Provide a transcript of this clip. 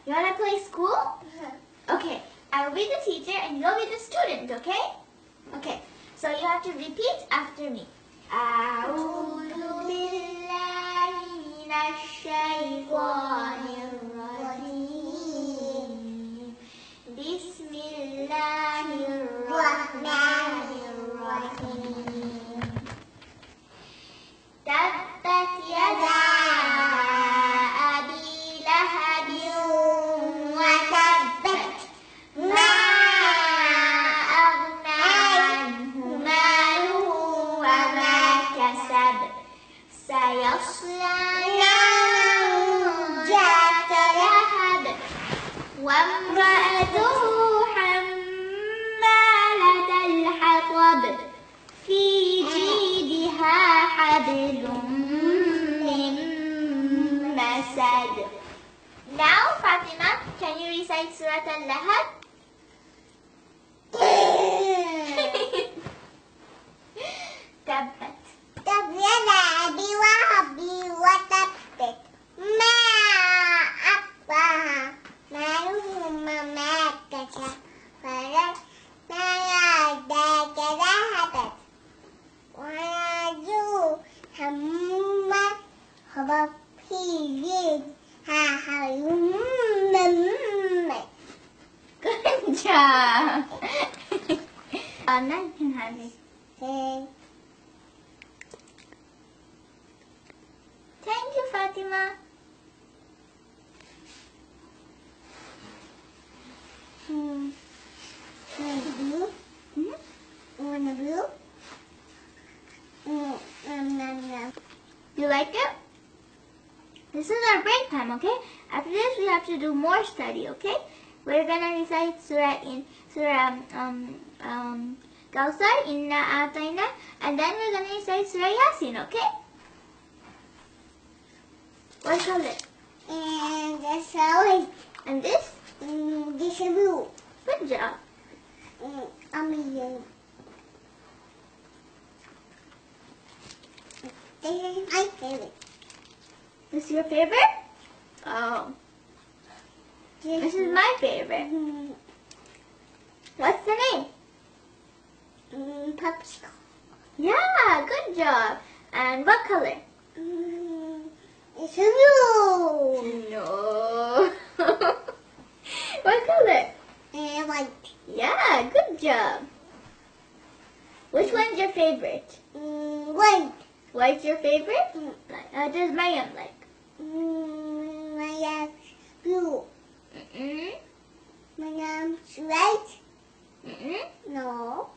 You wanna play school? Okay, I will be the teacher and you'll be the student, okay? Okay, so you have to repeat after me. أعوذ بالله من الشيطان الرجيم بسم الله الرحمن الرحيم تبت يدا أبي لهب وتبت ما أغنى عنه ماله وما كسب سيصلى نارا ذات لهب وامرأته حمالة الحطب في جيدها حبل من مسد. Now, Fatima, can you recite Surah Al-Lahab? تبت يدا أبي لهب وتبت ما أغنى ماله وما كسب سيصلى نارا ذات لهب وامرأته حمالة في جيدها حبل من مسد. Good job. Now you can have it. Thank you, Fatima. Blue? Want a blue? You like it? This is our break time, okay? After this, we have to do more study, okay? We're gonna recite Surah Kawthar, Inna Atayna, and then we're gonna recite Surah Yasin, okay? What color? And that's how And this? this is blue. Good job. Yellow. This is my favorite. This is your favorite? Oh, this is my favorite. What's the name? Popsicle. Yeah, good job. And what color? It's blue. No. What color? And white. Yeah, good job. Which one's your favorite? White. White's your favorite? How does Mayam like? My name's blue. Mm-mm. My name's white. Mm-mm. No.